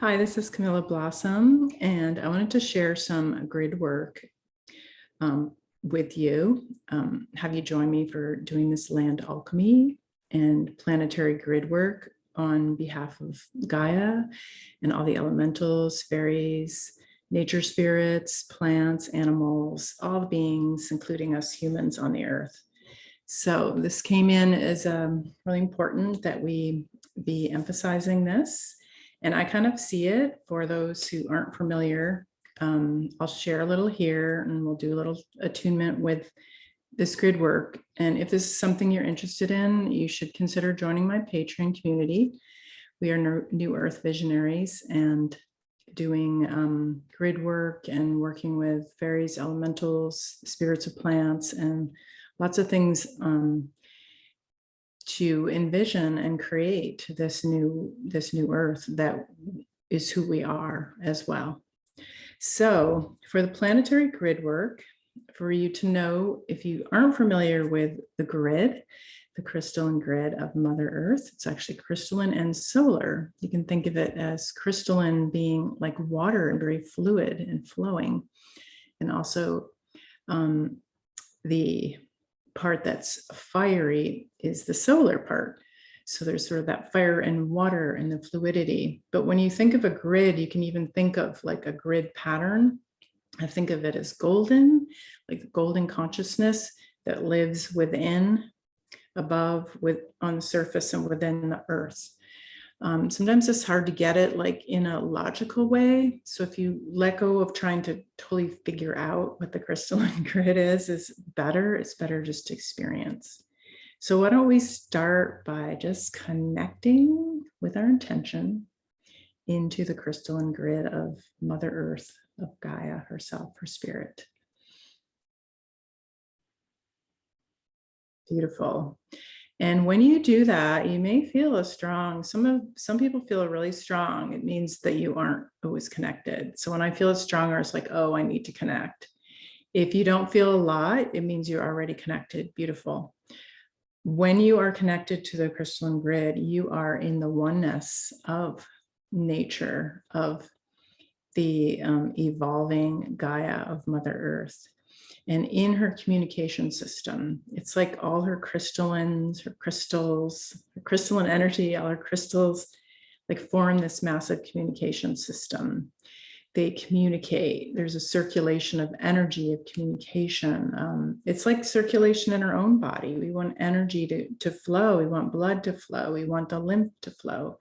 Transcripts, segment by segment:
Hi, this is Camilla Blossom, and I wanted to share some grid work with you. Have you join me for doing this Land Alchemy and Planetary Gridwork on behalf of Gaia and all the elementals, fairies, nature spirits, plants, animals, all the beings, including us humans on the earth. So this came in as really important that we be emphasizing this. And I kind of see it for those who aren't familiar. I'll share a little here and we'll do a little attunement with this grid work. And if this is something you're interested in, you should consider joining my Patreon community. We are New Earth Visionaries and doing grid work and working with fairies, elementals, spirits of plants, and lots of things to envision and create this new earth that is who we are as well. So for the planetary grid work, for you to know, if you aren't familiar with the grid, the crystalline grid of Mother Earth, it's actually crystalline and solar. You can think of it as crystalline being like water and very fluid and flowing. And also the part that's fiery is the solar part. So there's sort of that fire and water and the fluidity. But when you think of a grid, you can even think of like a grid pattern. I think of it as golden, like the golden consciousness that lives within, above, on the surface and within the earth. Sometimes it's hard to get it like in a logical way. So if you let go of trying to totally figure out what the crystalline grid is better. It's better just to experience. So why don't we start by just connecting with our intention into the crystalline grid of Mother Earth, of Gaia herself, her spirit. Beautiful. And when you do that, you may feel a strong, some people feel really strong. It means that you aren't always connected. So when I feel it stronger, it's like, oh, I need to connect. If you don't feel a lot, it means you're already connected. Beautiful. When you are connected to the crystalline grid, you are in the oneness of nature, of the evolving Gaia of Mother Earth. And in her communication system, it's like all her crystallines, her crystals, her crystalline energy, all her crystals, like form this massive communication system. They communicate. There's a circulation of energy, of communication. It's like circulation in our own body. We want energy to flow. We want blood to flow. We want the lymph to flow.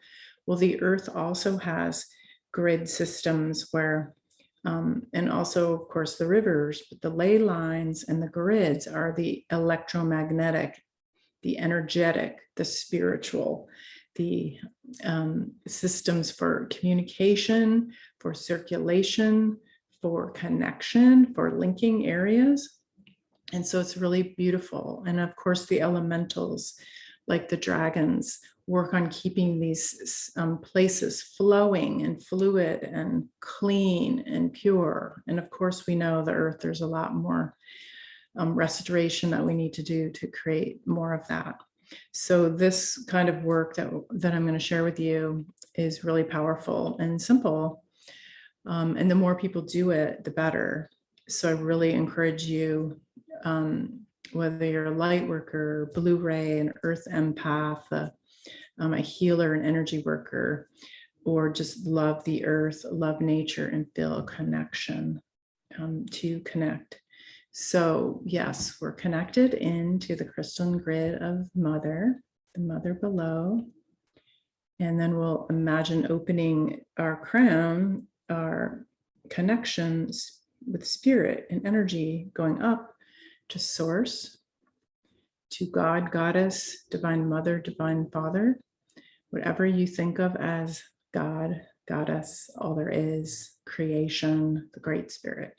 Well, the earth also has grid systems where and also, of course, the rivers, but the ley lines and the grids are the electromagnetic, the energetic, the spiritual, the systems for communication, for circulation, for connection, for linking areas. And so it's really beautiful. And of course, the elementals, like the dragons, work on keeping these places flowing and fluid and clean and pure. And of course, we know the earth, there's a lot more restoration that we need to do to create more of that. So this kind of work that I'm going to share with you is really powerful and simple. And the more people do it, the better. So I really encourage you, whether you're a light worker, blue ray, an earth empath, a healer, an energy worker, or just love the earth, love nature, and feel a connection to connect. So yes, we're connected into the crystalline grid of Mother, the Mother below. And then we'll imagine opening our crown, our connections with spirit and energy, going up to source, to God, Goddess, Divine Mother, Divine Father, whatever you think of as God, Goddess, all there is, creation, the Great Spirit,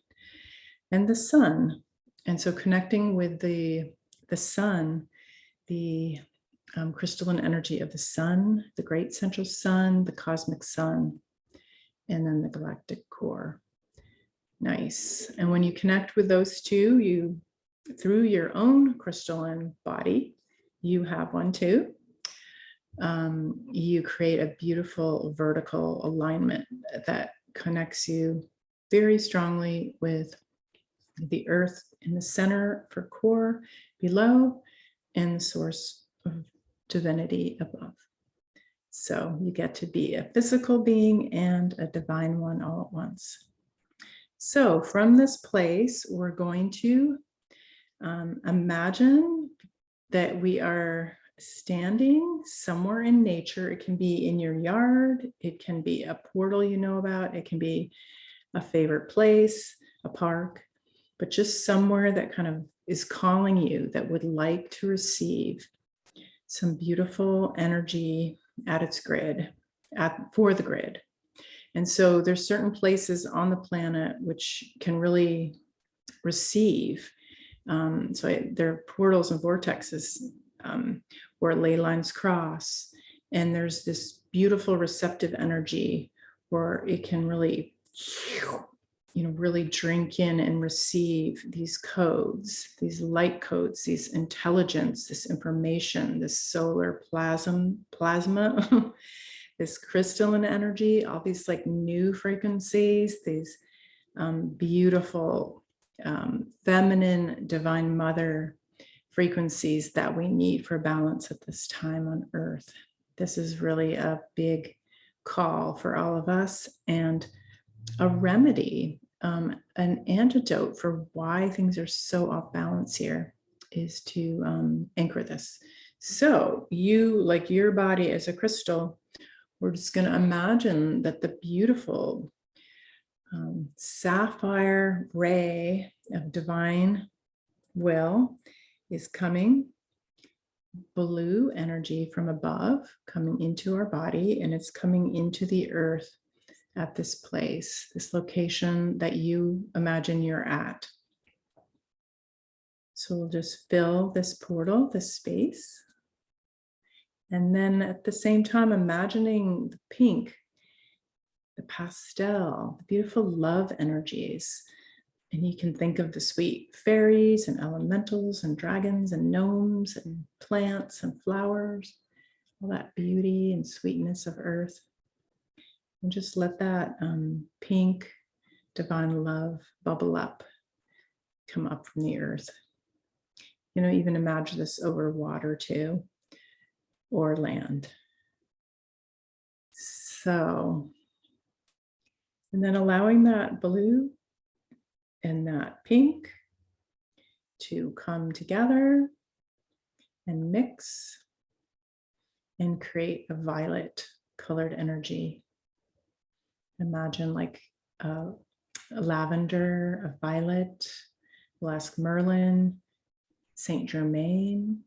and the sun. And so connecting with the sun, the crystalline energy of the sun, the great central sun, the cosmic sun, and then the galactic core. Nice. And when you connect with those two, through your own crystalline body, you have one too. you create a beautiful vertical alignment that connects you very strongly with the earth in the center for core below and the source of divinity above. So you get to be a physical being and a divine one all at once. So from this place, we're going to imagine that we are standing somewhere in nature. It can be in your yard. It can be a portal you know about. It can be a favorite place, a park, but just somewhere that kind of is calling you, that would like to receive some beautiful energy at its grid, for the grid. And so there's certain places on the planet which can really receive. There are portals and vortexes where ley lines cross, and there's this beautiful receptive energy where it can really, really drink in and receive these codes, these light codes, these intelligence, this information, this solar plasma, this crystalline energy, all these like new frequencies, these beautiful feminine divine mother frequencies that we need for balance at this time on Earth. This is really a big call for all of us, and a remedy, an antidote for why things are so off balance here is to anchor this. So you, like your body as a crystal, we're just going to imagine that the beautiful sapphire ray of divine will is coming, blue energy from above, coming into our body, and it's coming into the earth at this place, this location that you imagine you're at. So we'll just fill this portal, this space. And then at the same time, imagining the pink, the pastel, the beautiful love energies. And you can think of the sweet fairies and elementals and dragons and gnomes and plants and flowers, all that beauty and sweetness of earth. And just let that pink divine love bubble up, come up from the earth. Even imagine this over water too, or land. So, and then allowing that blue and that pink to come together and mix and create a violet colored energy. Imagine like a lavender, a violet. We'll ask Merlin, Saint Germain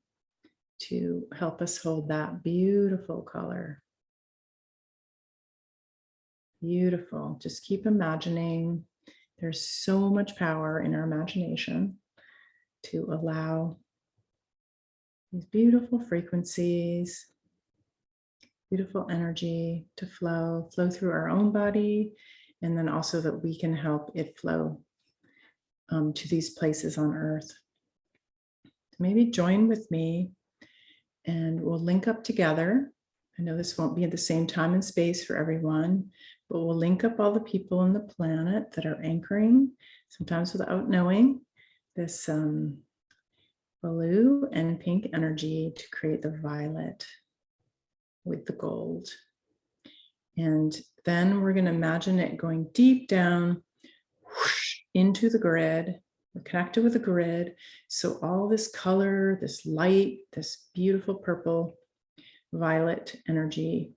to help us hold that beautiful color. Beautiful. Just keep imagining. There's so much power in our imagination to allow these beautiful frequencies, beautiful energy to flow through our own body, and then also that we can help it flow to these places on Earth. Maybe join with me and we'll link up together. I know this won't be at the same time and space for everyone, but we'll link up all the people on the planet that are anchoring, sometimes without knowing, this blue and pink energy to create the violet with the gold. And then we're going to imagine it going deep down whoosh, into the grid. We're connected with the grid. So all this color, this light, this beautiful purple, violet energy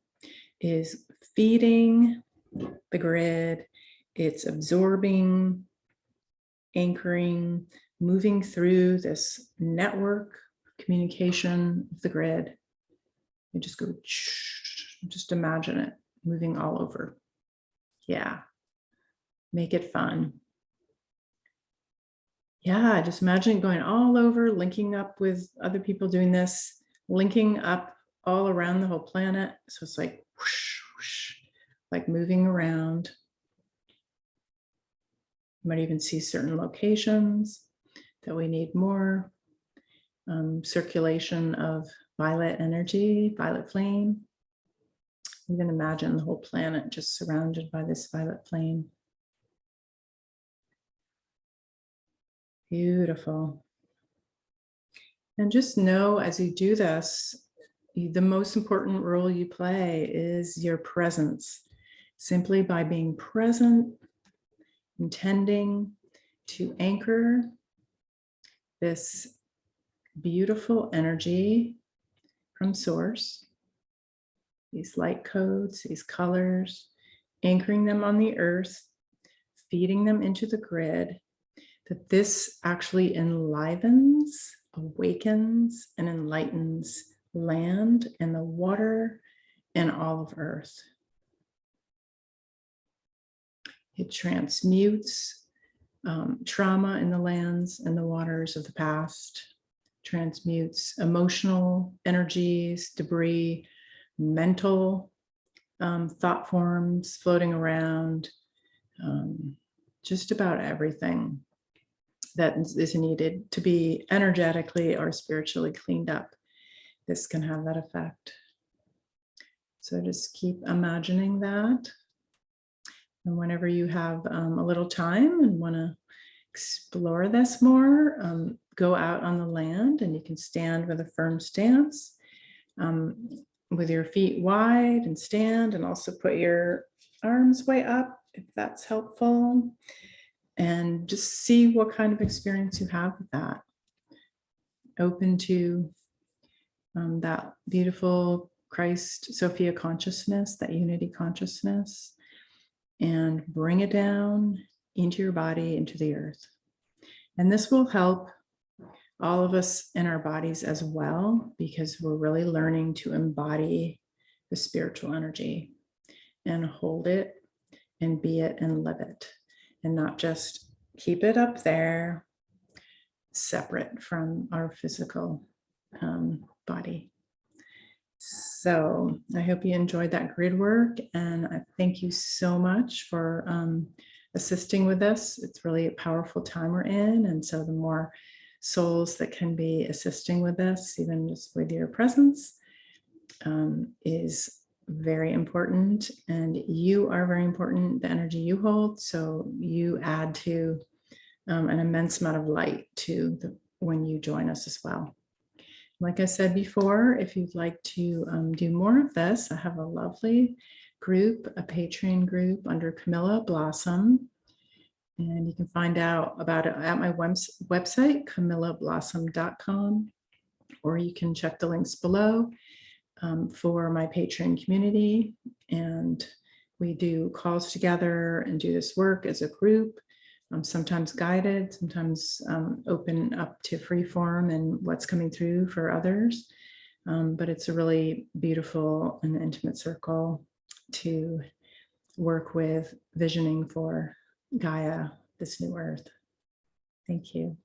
is feeding the grid. It's absorbing, anchoring, moving through this network communication of the grid. You just go, just imagine it moving all over. Yeah, make it fun. Yeah, just imagine it going all over, linking up with other people doing this, linking up all around the whole planet. So it's like whoosh, whoosh, like moving around. You might even see certain locations that we need more circulation of violet energy, violet flame. Even imagine the whole planet just surrounded by this violet flame. Beautiful. And just know as you do this, the most important role you play is your presence. Simply by being present, intending to anchor this beautiful energy from source, these light codes, these colors, anchoring them on the earth, feeding them into the grid, that this actually enlivens, awakens, and enlightens land and the water and all of earth. It transmutes trauma in the lands and the waters of the past, transmutes emotional energies, debris, mental thought forms floating around, just about everything that is needed to be energetically or spiritually cleaned up. This can have that effect. So just keep imagining that. And whenever you have a little time and want to explore this more, go out on the land and you can stand with a firm stance with your feet wide and stand, and also put your arms way up if that's helpful. And just see what kind of experience you have with that. Open to that beautiful Christ, Sophia consciousness, that unity consciousness, and bring it down into your body, into the earth. And this will help all of us in our bodies as well, because we're really learning to embody the spiritual energy and hold it and be it and live it, and not just keep it up there separate from our physical body. So I hope you enjoyed that grid work, and I thank you so much for assisting with this. It's really a powerful time we're in, and so the more souls that can be assisting with this, even just with your presence, is very important. And you are very important, the energy you hold, so you add to an immense amount of light to when you join us as well. Like I said before, if you'd like to do more of this, I have a lovely group, a Patreon group under Camilla Blossom. And you can find out about it at my website, camillablossom.com, or you can check the links below for my Patreon community. And we do calls together and do this work as a group. Sometimes guided, sometimes open up to free form and what's coming through for others. But it's a really beautiful and intimate circle to work with, visioning for Gaia, this new earth. Thank you.